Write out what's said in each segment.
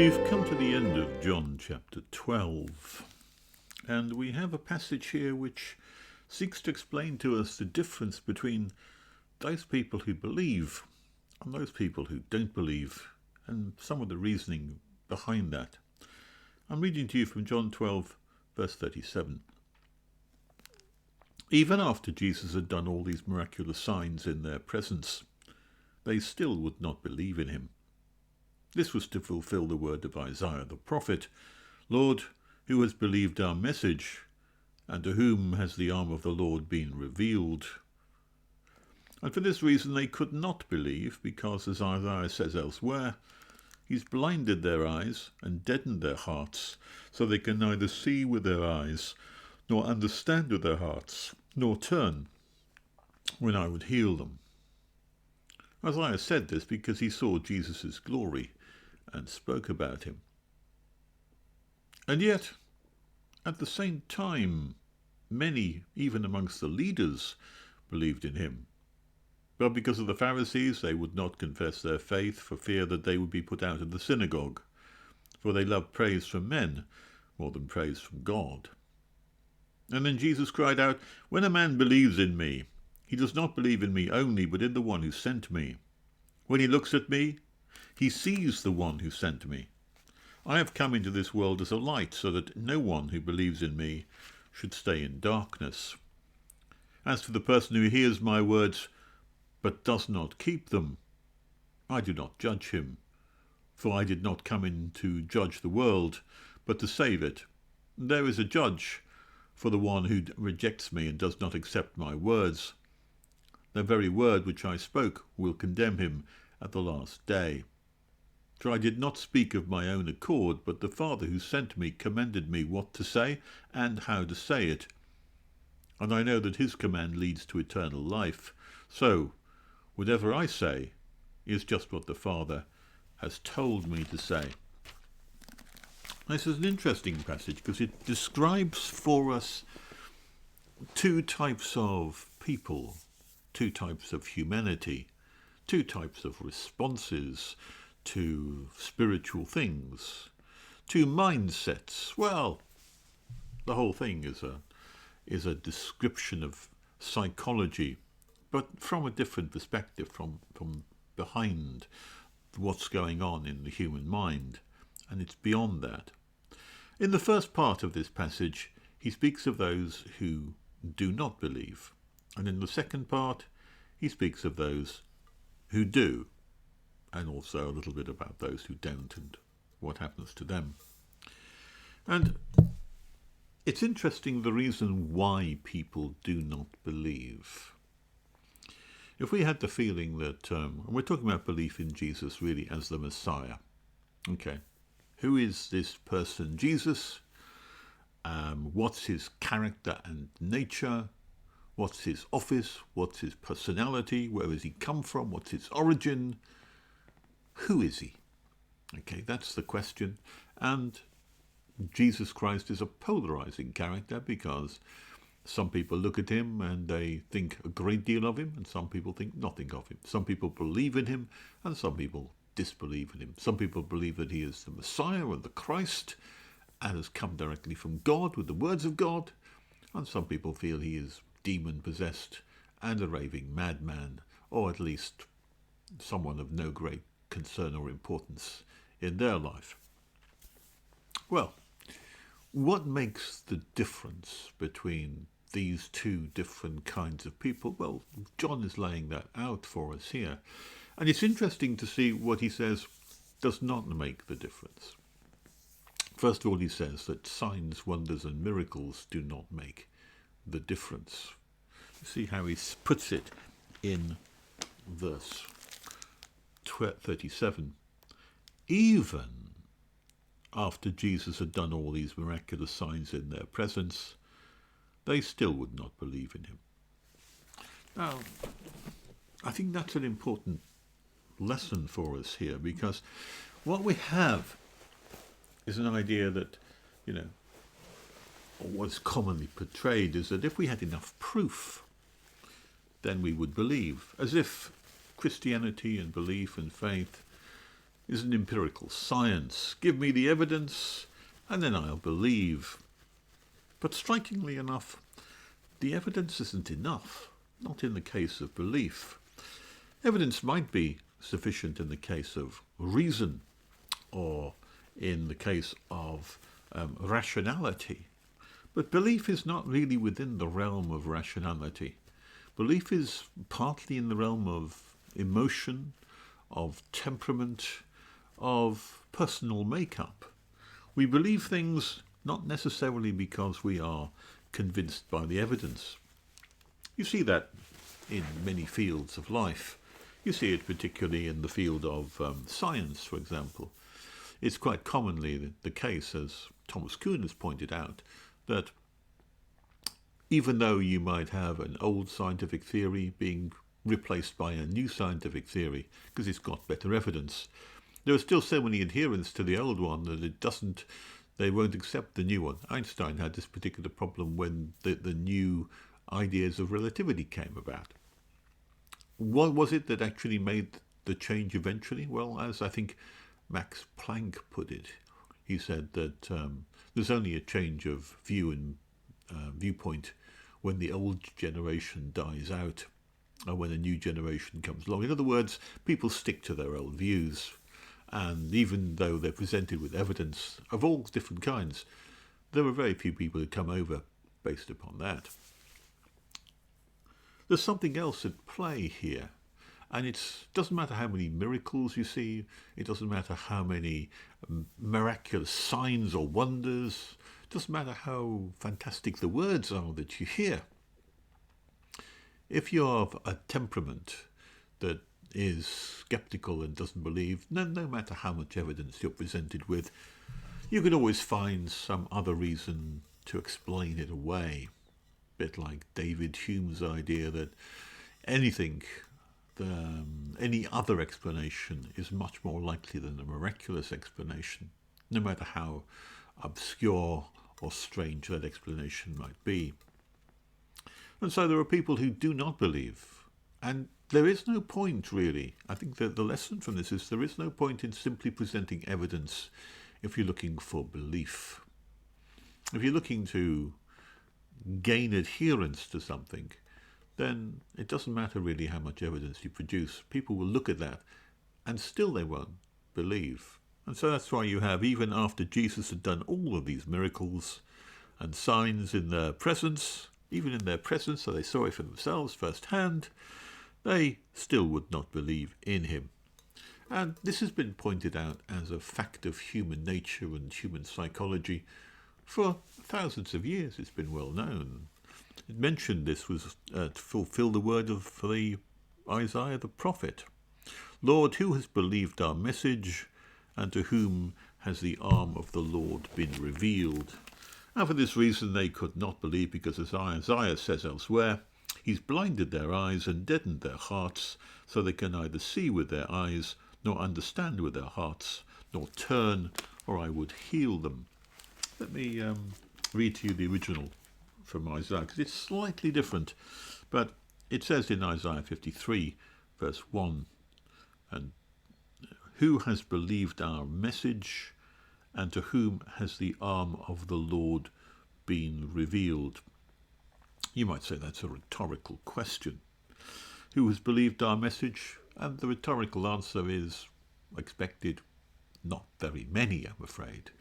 We've come to the end of John chapter 12, and we have a passage here which seeks to explain to us the difference between those people who believe and those people who don't believe, and some of the reasoning behind that. I'm reading to you from John 12, verse 37. Even after Jesus had done all these miraculous signs in their presence, they still would not believe in him. This was to fulfill the word of Isaiah the prophet, "Lord, who has believed our message, and to whom has the arm of the Lord been revealed?" And for this reason they could not believe, because, as Isaiah says elsewhere, he's blinded their eyes and deadened their hearts, so they can neither see with their eyes, nor understand with their hearts, nor turn when I would heal them. Isaiah said this because he saw Jesus' glory and spoke about him. And yet, at the same time, many, even amongst the leaders, believed in him. But because of the Pharisees, they would not confess their faith for fear that they would be put out of the synagogue, for they loved praise from men more than praise from God. And then Jesus cried out, "When a man believes in me, he does not believe in me only, but in the one who sent me. When he looks at me, he sees the one who sent me. I have come into this world as a light, so that no one who believes in me should stay in darkness. As for the person who hears my words, but does not keep them, I do not judge him. For I did not come in to judge the world, but to save it. There is a judge for the one who rejects me and does not accept my words. The very word which I spoke will condemn him at the last day. For I did not speak of my own accord, but the Father who sent me commended me what to say and how to say it. And I know that his command leads to eternal life. So, whatever I say is just what the Father has told me to say." This is an interesting passage because it describes for us two types of people, two types of humanity, two types of responses to spiritual things, two mindsets. Well, the whole thing is a description of psychology, but from a different perspective, from behind what's going on in the human mind, and it's beyond that. In the first part of this passage, he speaks of those who do not believe, and in the second part, he speaks of those who do, and also a little bit about those who don't and what happens to them. And it's interesting the reason why people do not believe. If we had the feeling that, and we're talking about belief in Jesus really as the Messiah, okay, who is this person Jesus? What's his character and nature? What's his office? What's his personality? Where has he come from? What's his origin? Who is he? Okay, that's the question. And Jesus Christ is a polarizing character because some people look at him and they think a great deal of him, and some people think nothing of him. Some people believe in him, and some people disbelieve in him. Some people believe that he is the Messiah or the Christ and has come directly from God with the words of God, and some people feel he is demon-possessed and a raving madman, or at least someone of no great concern or importance in their life. Well, what makes the difference between these two different kinds of people? Well, John is laying that out for us here. And it's interesting to see what he says does not make the difference. First of all, he says that signs, wonders, and miracles do not make the difference. You see how he puts it in verse 37. Even after Jesus had done all these miraculous signs in their presence, they still would not believe in him. Now, I think that's an important lesson for us here, because what we have is an idea that, what's commonly portrayed is that if we had enough proof, then we would believe, as if Christianity and belief and faith is an empirical science. Give me the evidence and then I'll believe. But strikingly enough, the evidence isn't enough, not in the case of belief. Evidence might be sufficient in the case of reason or in the case of rationality. But belief is not really within the realm of rationality. Belief is partly in the realm of emotion, of temperament, of personal makeup. We believe things not necessarily because we are convinced by the evidence. You see that in many fields of life. You see it particularly in the field of science, for example. It's quite commonly the case, as Thomas Kuhn has pointed out, that even though you might have an old scientific theory being replaced by a new scientific theory because it's got better evidence, there are still so many adherents to the old one that they won't accept the new one. Einstein had this particular problem when the new ideas of relativity came about. What was it that actually made the change eventually? Well, as I think Max Planck put it, he said that there's only a change of view and viewpoint when the old generation dies out or when a new generation comes along. In other words, people stick to their old views, and even though they're presented with evidence of all different kinds, there are very few people who come over based upon that. There's something else at play here, and it doesn't matter how many miracles you see, it doesn't matter how many miraculous signs or wonders, it doesn't matter how fantastic the words are that you hear. If you're of a temperament that is skeptical and doesn't believe, no matter how much evidence you're presented with, you can always find some other reason to explain it away. A bit like David Hume's idea that any other explanation is much more likely than a miraculous explanation, no matter how obscure or strange that explanation might be. And so there are people who do not believe, and there is no point really. I think that the lesson from this is there is no point in simply presenting evidence if you're looking for belief. If you're looking to gain adherence to something, then it doesn't matter really how much evidence you produce. People will look at that and still they won't believe. And so that's why you have, even after Jesus had done all of these miracles and signs in their presence, even in their presence, so they saw it for themselves firsthand, they still would not believe in him. And this has been pointed out as a fact of human nature and human psychology. For thousands of years it's been well known. It mentioned this was to fulfill the word of Isaiah the prophet. Lord, who has believed our message, and to whom has the arm of the Lord been revealed? And for this reason they could not believe, because as Isaiah says elsewhere, he's blinded their eyes and deadened their hearts, so they can neither see with their eyes, nor understand with their hearts, nor turn, or I would heal them. Let me read to you the original from Isaiah, because it's slightly different. But it says in Isaiah 53, verse 1, and who has believed our message, and to whom has the arm of the Lord been revealed? You might say that's a rhetorical question. Who has believed our message? And the rhetorical answer is expected. Not very many, I'm afraid.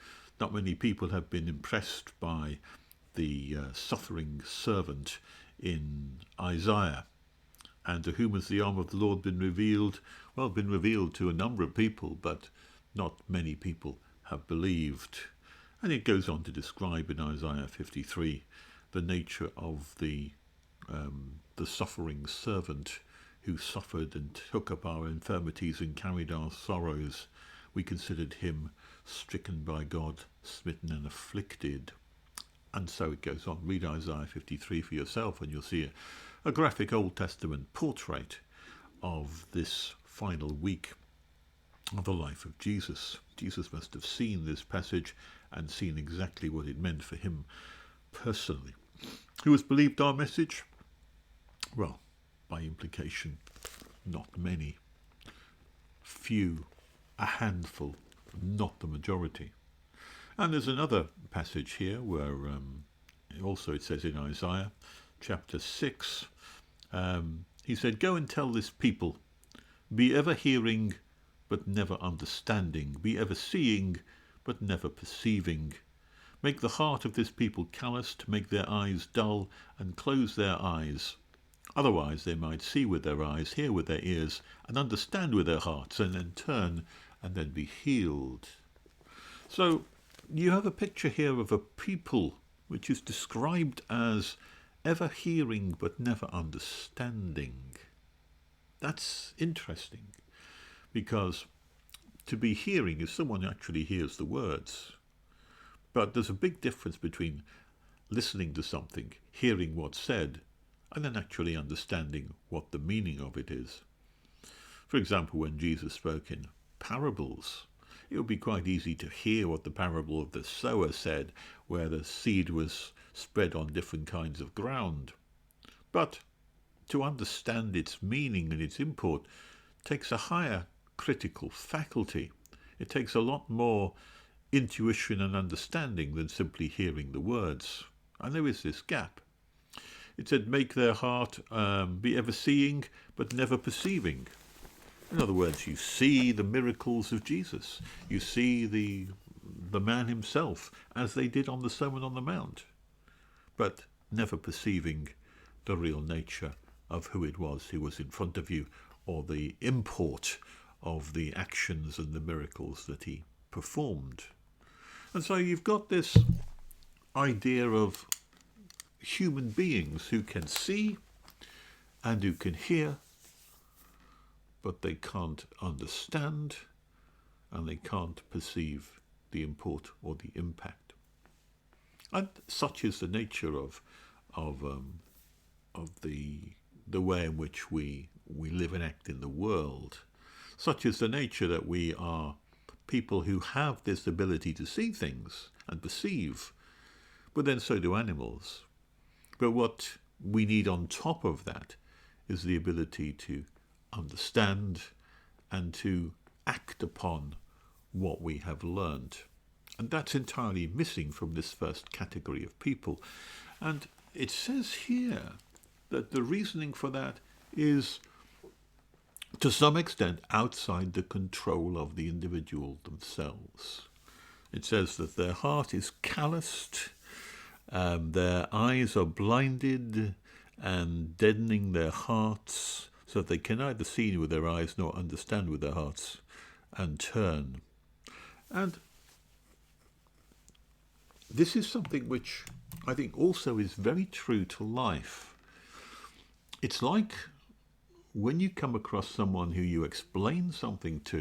Not many people have been impressed by the suffering servant in Isaiah. And to whom has the arm of the Lord been revealed? Well, been revealed to a number of people, but not many people have believed. And it goes on to describe in Isaiah 53 the nature of the suffering servant who suffered and took up our infirmities and carried our sorrows. We considered him stricken by God, smitten and afflicted. And so it goes on. Read Isaiah 53 for yourself and you'll see a graphic Old Testament portrait of this final week of the life of Jesus. Jesus must have seen this passage and seen exactly what it meant for him personally. Who has believed our message? Well, by implication, not many. Few a handful, not the majority. And there's another passage here where also it says in Isaiah chapter 6, he said, "Go and tell this people, be ever hearing but never understanding, be ever seeing but never perceiving. Make the heart of this people calloused, make their eyes dull, and close their eyes. Otherwise they might see with their eyes, hear with their ears, and understand with their hearts, and then turn and then be healed." So you have a picture here of a people which is described as ever hearing but never understanding. That's interesting, because to be hearing is someone who actually hears the words. But there's a big difference between listening to something, hearing what's said, and then actually understanding what the meaning of it is. For example, when Jesus spoke in parables, it would be quite easy to hear what the parable of the sower said, where the seed was spread on different kinds of ground. But to understand its meaning and its import takes a higher critical faculty. It takes a lot more intuition and understanding than simply hearing the words. And there is this gap. It said, make their heart be ever seeing but never perceiving. In other words, you see the miracles of Jesus. You see the man himself, as they did on the Sermon on the Mount, but never perceiving the real nature of who it was who was in front of you, or the import of the actions and the miracles that he performed. And so you've got this idea of human beings who can see and who can hear, but they can't understand and they can't perceive the import or the impact. And such is the nature of the way in which we live and act in the world. Such is the nature that we are people who have this ability to see things and perceive, but then so do animals. But what we need on top of that is the ability to understand and to act upon what we have learned. And that's entirely missing from this first category of people. And it says here that the reasoning for that is to some extent outside the control of the individual themselves. It says that their heart is calloused, their eyes are blinded and deadening their hearts, so that they can neither see with their eyes nor understand with their hearts and turn. And this is something which I think also is very true to life. It's like when you come across someone who you explain something to,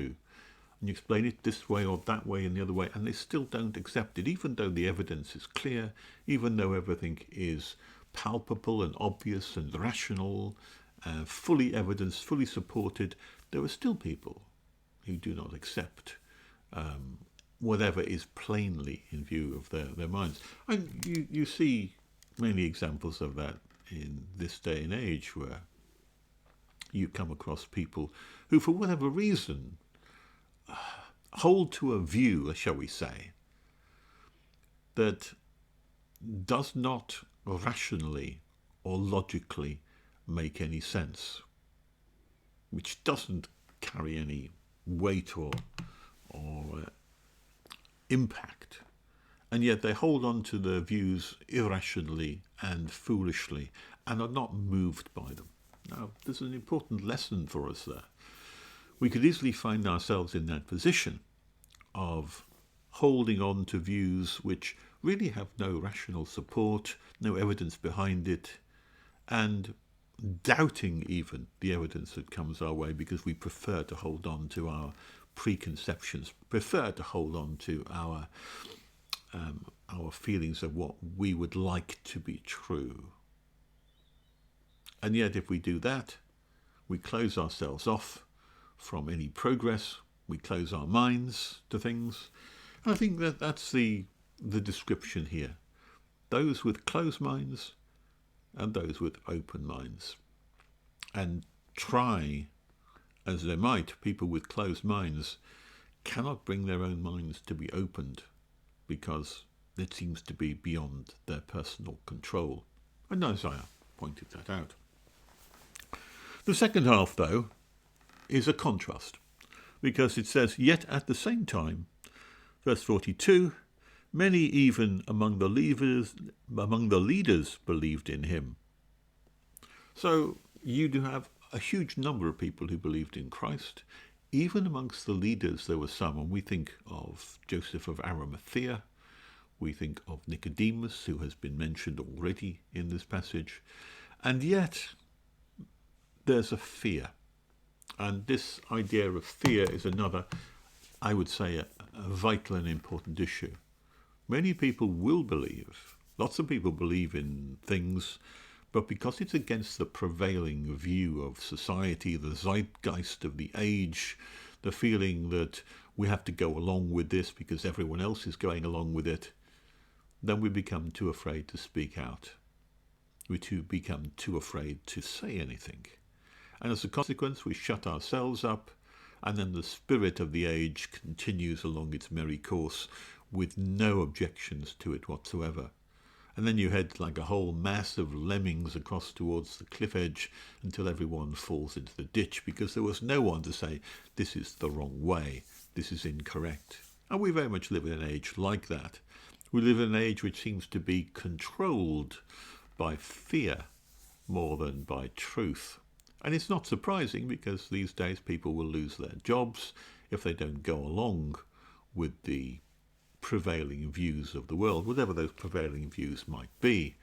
and you explain it this way or that way and the other way, and they still don't accept it, even though the evidence is clear, even though everything is palpable and obvious and rational, fully evidenced, fully supported, there are still people who do not accept whatever is plainly in view of their minds. And you see many examples of that in this day and age, where you come across people who, for whatever reason, hold to a view, shall we say, that does not rationally or logically make any sense, which doesn't carry any weight or impact, and yet they hold on to their views irrationally and foolishly and are not moved by them. Now, there's an important lesson for us there. We could easily find ourselves in that position of holding on to views which really have no rational support, no evidence behind it, and doubting even the evidence that comes our way because we prefer to hold on to our preconceptions, prefer to hold on to our feelings of what we would like to be true. And yet if we do that, we close ourselves off from any progress, we close our minds to things. And I think that that's the description here. Those with closed minds and those with open minds. And try, as they might, people with closed minds cannot bring their own minds to be opened because it seems to be beyond their personal control. And Isaiah pointed that out. The second half, though, is a contrast, because it says, yet at the same time, verse 42, many even among the leaders believed in him. So you do have a huge number of people who believed in Christ. Even amongst the leaders there were some, and we think of Joseph of Arimathea, we think of Nicodemus, who has been mentioned already in this passage, and yet there's a fear. And this idea of fear is another, I would say, a vital and important issue. Many people will believe, lots of people believe in things, but because it's against the prevailing view of society, the zeitgeist of the age, the feeling that we have to go along with this because everyone else is going along with it, then we become too afraid to speak out. We become too afraid to say anything. And as a consequence, we shut ourselves up, and then the spirit of the age continues along its merry course with no objections to it whatsoever. And then you head like a whole mass of lemmings across towards the cliff edge until everyone falls into the ditch because there was no one to say, this is the wrong way, this is incorrect. And we very much live in an age like that. We live in an age which seems to be controlled by fear more than by truth. And it's not surprising because these days people will lose their jobs if they don't go along with the prevailing views of the world, whatever those prevailing views might be.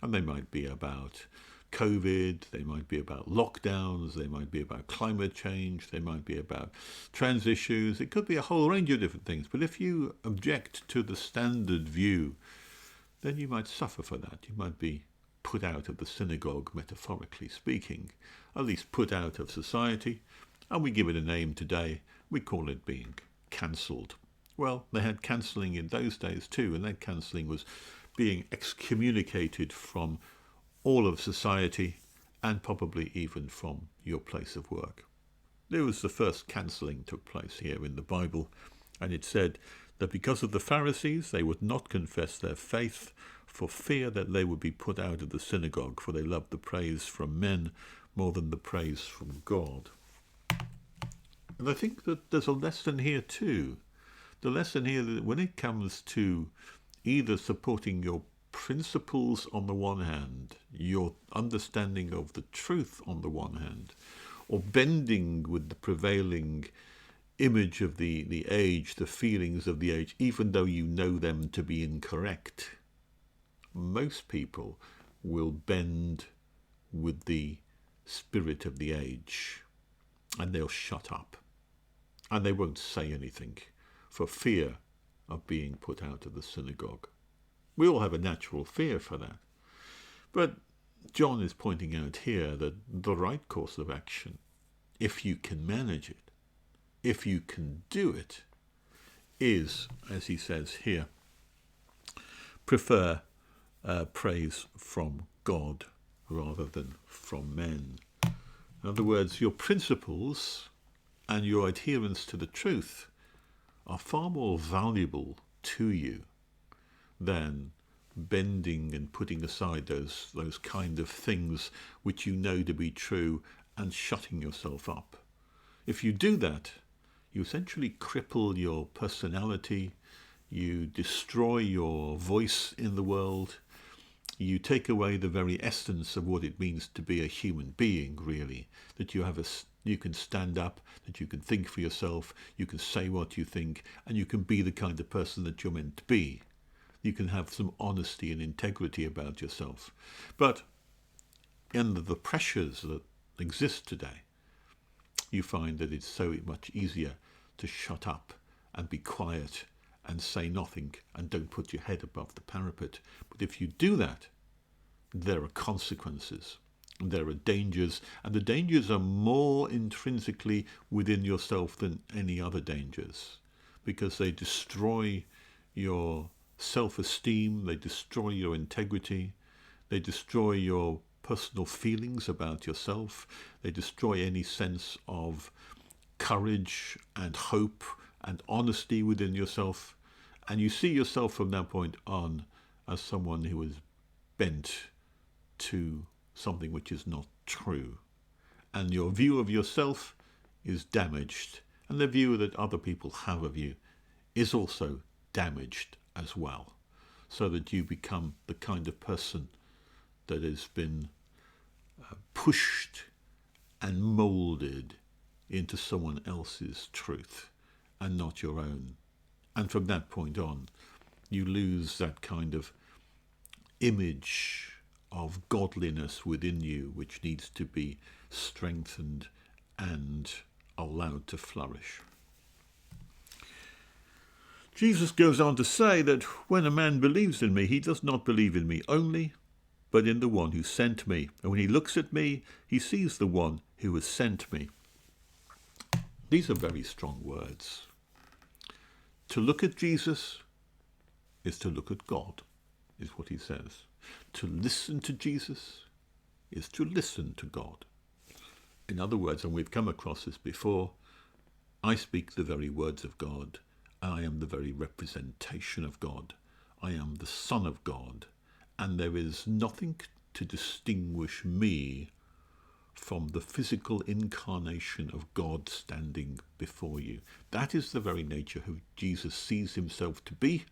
And they might be about COVID, they might be about lockdowns, they might be about climate change, they might be about trans issues. It could be a whole range of different things. But if you object to the standard view, then you might suffer for that. You might be put out of the synagogue, metaphorically speaking, at least put out of society. And we give it a name today. We call it being cancelled. Well, they had cancelling in those days too, and that cancelling was being excommunicated from all of society and probably even from your place of work. There was the first cancelling took place here in the Bible, and it said that because of the Pharisees they would not confess their faith for fear that they would be put out of the synagogue, for they loved the praise from men more than the praise from God. And I think that there's a lesson here too. The lesson here that when it comes to either supporting your principles on the one hand, your understanding of the truth on the one hand, or bending with the prevailing image of the age, the feelings of the age, even though you know them to be incorrect, most people will bend with the spirit of the age, and they'll shut up, and they won't say anything for fear of being put out of the synagogue. We all have a natural fear for that. But John is pointing out here that the right course of action, if you can manage it, if you can do it, is, as he says here, prefer praise from God rather than from men. In other words, your principles and your adherence to the truth are far more valuable to you than bending and putting aside those kind of things which you know to be true and shutting yourself up. If you do that, you essentially cripple your personality, you destroy your voice in the world, you take away the very essence of what it means to be a human being, really, that you can stand up, that you can think for yourself, you can say what you think, and you can be the kind of person that you're meant to be. You can have some honesty and integrity about yourself. But in the pressures that exist today, you find that it's so much easier to shut up and be quiet and say nothing and don't put your head above the parapet. But if you do that, there are consequences. There are dangers, and the dangers are more intrinsically within yourself than any other dangers, because they destroy your self-esteem, they destroy your integrity, they destroy your personal feelings about yourself, they destroy any sense of courage and hope and honesty within yourself, and you see yourself from that point on as someone who is bent to something which is not true, and your view of yourself is damaged, and the view that other people have of you is also damaged as well, so that you become the kind of person that has been pushed and moulded into someone else's truth and not your own. And from that point on, you lose that kind of image of godliness within you, which needs to be strengthened and allowed to flourish. Jesus goes on to say that when a man believes in me, he does not believe in me only, but in the one who sent me. And when he looks at me, he sees the one who has sent me. These are very strong words. To look at Jesus is to look at God, is what he says. To listen to Jesus is to listen to God. In other words, and we've come across this before, I speak the very words of God. I am the very representation of God. I am the Son of God. And there is nothing to distinguish me from the physical incarnation of God standing before you. That is the very nature who Jesus sees himself to be,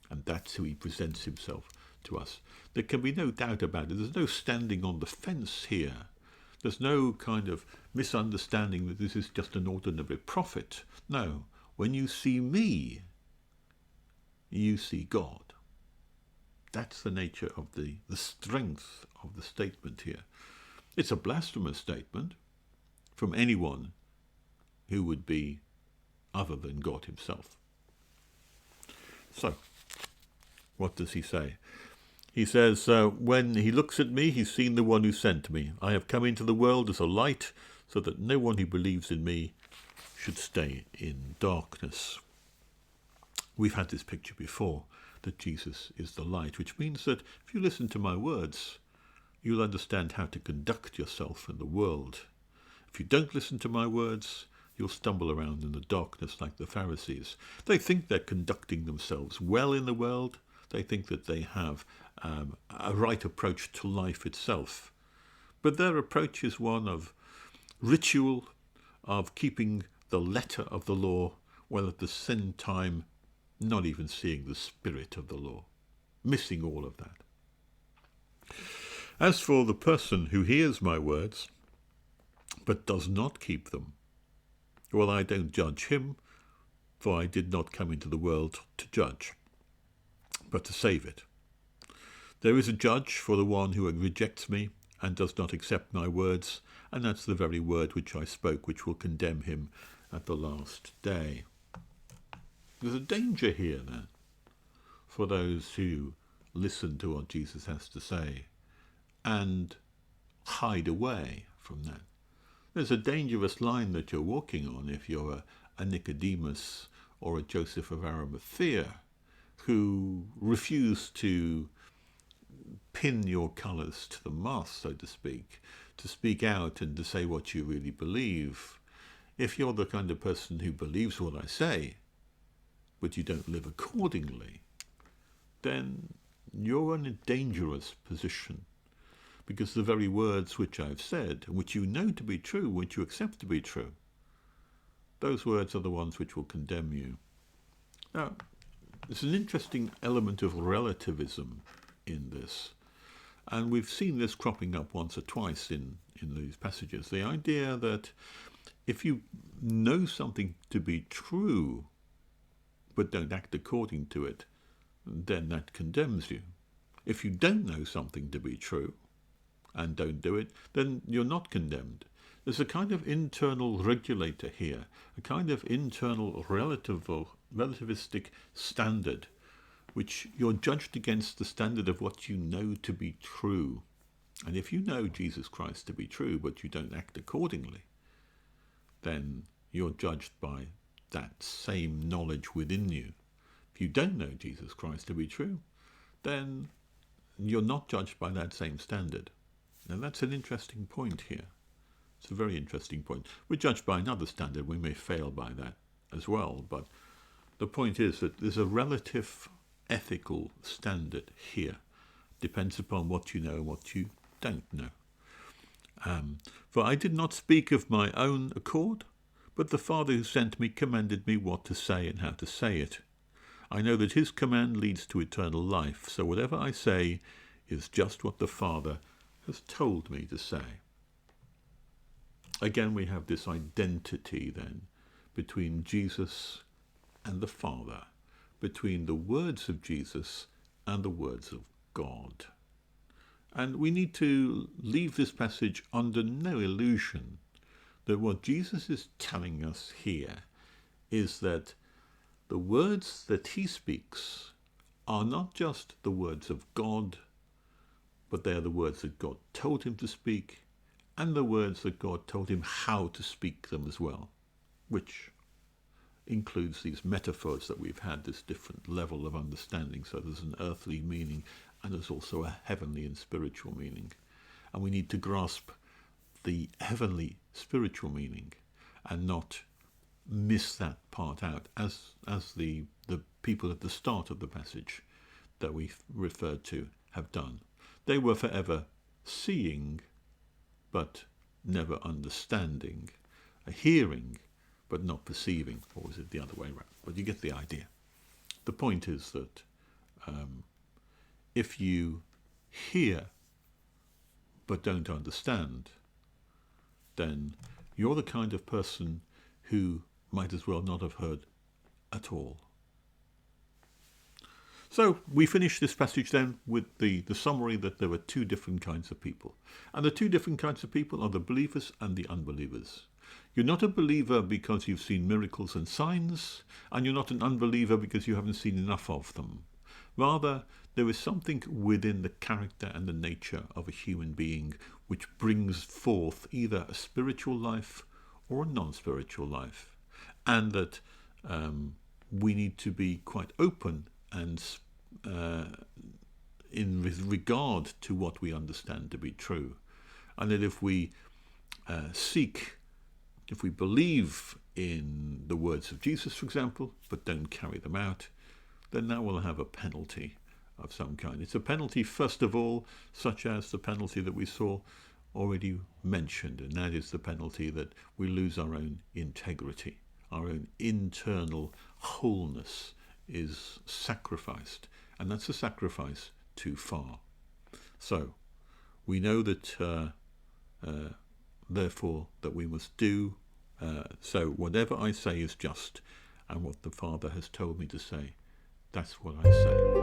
and that's who he presents himself to us. There can be no doubt about it. There's no standing on the fence here. There's no kind of misunderstanding that this is just an ordinary prophet. No, when you see me, you see God. That's the nature of the strength of the statement here. It's a blasphemous statement from anyone who would be other than God himself. So, what does he say? He says, when he looks at me, he's seen the one who sent me. I have come into the world as a light, so that no one who believes in me should stay in darkness. We've had this picture before, that Jesus is the light, which means that if you listen to my words, you'll understand how to conduct yourself in the world. If you don't listen to my words, you'll stumble around in the darkness like the Pharisees. They think they're conducting themselves well in the world. They think that they have a right approach to life itself. But their approach is one of ritual, of keeping the letter of the law, while at the same time not even seeing the spirit of the law, missing all of that. As for the person who hears my words, but does not keep them, well, I don't judge him, for I did not come into the world to judge, but to save it. There is a judge for the one who rejects me and does not accept my words, and that's the very word which I spoke, which will condemn him at the last day. There's a danger here, then, for those who listen to what Jesus has to say and hide away from that. There's a dangerous line that you're walking on if you're a Nicodemus or a Joseph of Arimathea who refuse to pin your colours to the mast, so to speak out and to say what you really believe. If you're the kind of person who believes what I say, but you don't live accordingly, then you're in a dangerous position, because the very words which I've said, which you know to be true, which you accept to be true, those words are the ones which will condemn you. Now, there's an interesting element of relativism in this, and we've seen this cropping up once or twice in these passages. The idea that if you know something to be true, but don't act according to it, then that condemns you. If you don't know something to be true and don't do it, then you're not condemned. There's a kind of internal regulator here, a kind of internal relativistic standard, which you're judged against the standard of what you know to be true. And if you know Jesus Christ to be true, but you don't act accordingly, then you're judged by that same knowledge within you. If you don't know Jesus Christ to be true, then you're not judged by that same standard. Now that's an interesting point here. It's a very interesting point. We're judged by another standard. We may fail by that as well. But the point is that there's a relative ethical standard here. Depends upon what you know and what you don't know. For I did not speak of my own accord, but the Father who sent me commanded me what to say and how to say it. I know that his command leads to eternal life, so whatever I say is just what the Father has told me to say. Again, we have this identity then between Jesus and the Father, between the words of Jesus and the words of God. And we need to leave this passage under no illusion that what Jesus is telling us here is that the words that he speaks are not just the words of God, but they are the words that God told him to speak, and the words that God told him how to speak them as well, which includes these metaphors that we've had, this different level of understanding. So there's an earthly meaning, and there's also a heavenly and spiritual meaning. And we need to grasp the heavenly spiritual meaning and not miss that part out, as the people at the start of the passage that we referred to have done. They were forever seeing, but never understanding, hearing, but not perceiving, or was it the other way around? But you get the idea. The point is that if you hear but don't understand, then you're the kind of person who might as well not have heard at all. So we finish this passage then with the summary that there are two different kinds of people. And the two different kinds of people are the believers and the unbelievers. You're not a believer because you've seen miracles and signs, and you're not an unbeliever because you haven't seen enough of them. Rather, there is something within the character and the nature of a human being which brings forth either a spiritual life or a non-spiritual life, and that we need to be quite open and in regard to what we understand to be true, and that if we if we believe in the words of Jesus, for example, but don't carry them out, then that will have a penalty of some kind. It's a penalty, first of all, such as the penalty that we saw already mentioned, and that is the penalty that we lose our own integrity. Our own internal wholeness is sacrificed, and that's a sacrifice too far. So we know that therefore that we must do so whatever I say is just, and what the Father has told me to say, that's what I say.